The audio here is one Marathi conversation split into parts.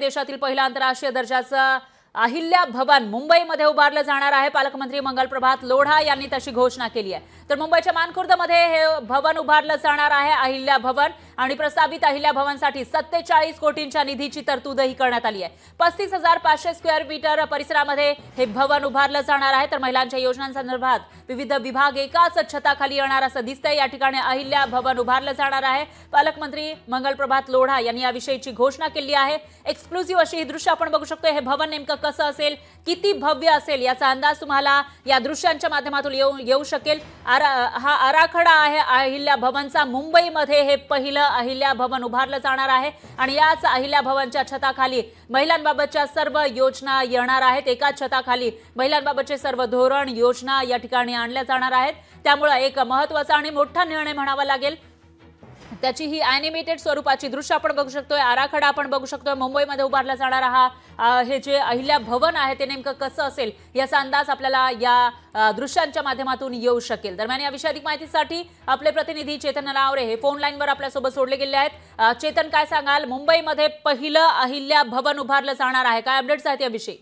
देशातील पहिला आंतरराष्ट्रीय दर्जाचं अहिल्या भवन मुंबईमध्ये उभारलं जाणार आहे। पालकमंत्री मंगलप्रभात लोढा यांनी तशी घोषणा केली आहे। तर मुंबईच्या मानखुर्दमध्ये हे भवन उभारलं जाणार आहे, अहिल्या भवन। आणि प्रस्तावित अहिल्या भवनसाठी 47 कोटींच्या निधीची तरतूदही करण्यात आली आहे। 35,500 स्क्वेअर मीटर परिसरामध्ये हे भवन उभारलं जाणार आहे। तर महिलांच्या योजनांसंदर्भात विविध विभाग एकाच छताखाली येणार असं दिसतंय। या ठिकाणी अहिल्या भवन उभारलं जाणार आहे। पालकमंत्री मंगलप्रभात लोढा यांनी याविषयीची घोषणा केली आहे। एक्सक्लुझिव्ह अशी ही दृश्य आपण बघू शकतो। हे भवन नेमकं कसं असेल, किती भव्य असेल याचा अंदाज तुम्हाला या दृश्यांच्या माध्यमातून येऊ शकेल। हा आराखडा आहे अहिल्या भवनचा। मुंबईमध्ये हे पहिलं अहिल्या भवन उभारलं जाणार आहे आणि याच अहिल्या भवनच्या छताखाली महिलांबाबतच्या सर्व योजना येणार आहेत। एकाच छताखाली महिलांबाबतचे सर्व धोरण योजना या ठिकाणी आणल्या जाणार आहेत। त्यामुळे एक महत्त्वाचा आणि मोठा निर्णय म्हणावा लागेल। त्याची ही ॲनिमेटेड स्वरूपाची दृश्य आपण बघू शकतोय, आराखडा आपण बघू शकतोय। मुंबईमध्ये उभारला जाणारा हे जे अहिल्या भवन आहे ते नेमकं कसं असेल याचा अंदाज आपल्याला या दृश्यांच्या माध्यमातून येऊ शकेल। दरम्यान या विषयी अधिक माहितीसाठी आपले प्रतिनिधी चेतन नलावरे हे फोन लाईनवर आपल्यासोबत जोडले गेले आहेत। चेतन, काय सांगाल, मुंबईमध्ये पहिलं अहिल्या भवन उभारलं जाणार आहे, काय अपडेट्स आहेत याविषयी?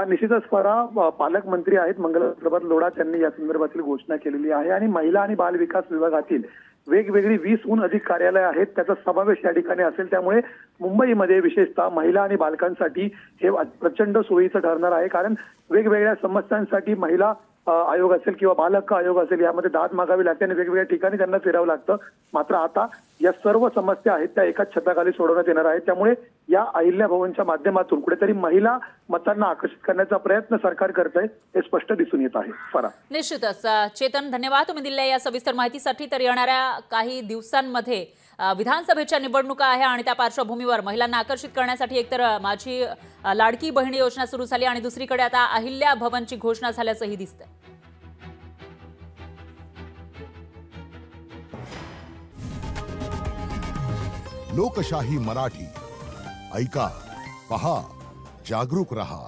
निश्चितच फरा पालकमंत्री आहेत मंगलप्रभात लोढा त्यांनी या संदर्भातील घोषणा केलेली आहे आणि महिला आणि बाल विकास विभागातील वेगवेगळी 20हून अधिक कार्यालय आहेत, त्याचा समावेश या ठिकाणी असेल। त्यामुळे मुंबईमध्ये विशेषतः महिला आणि बालकांसाठी हे प्रचंड सोयीचं ठरणार आहे, कारण वेगवेगळ्या समस्यांसाठी महिला आयोग असेल किंवा बाल हक्क आयोग असेल यामध्ये दाद मागावी लागते आणि वेगवेगळ्या ठिकाणी त्यांना फिरावं लागतं। मात्र आता या सर्व समस्या आहेत त्या एकाच छताखाली सोडवण्यात येणार आहेत। त्यामुळे या अहिल्या भवनच्या माध्यमातून कुठेतरी महिला मतांना आकर्षित करण्याचा प्रयत्न सरकार करत आहे हे स्पष्ट दिसून येत आहे। फरा निश्चितच चेतन, धन्यवाद तुम्ही दिलेल्या या सविस्तर माहितीसाठी। तर येणाऱ्या काही दिवसांमध्ये विधानसभेच्या निवडणुका आहे आणि त्या पार्श्वभूमीवर महिलांना आकर्षित करण्यासाठी एकतर माझी लाडकी बहिणी योजना सुरू झाली आणि दुसरीकडे आता अहिल्या भवनची घोषणा झाल्याचंही दिसतंय। लोकशाही मराठी ऐका, पहा, जागरूक रहा।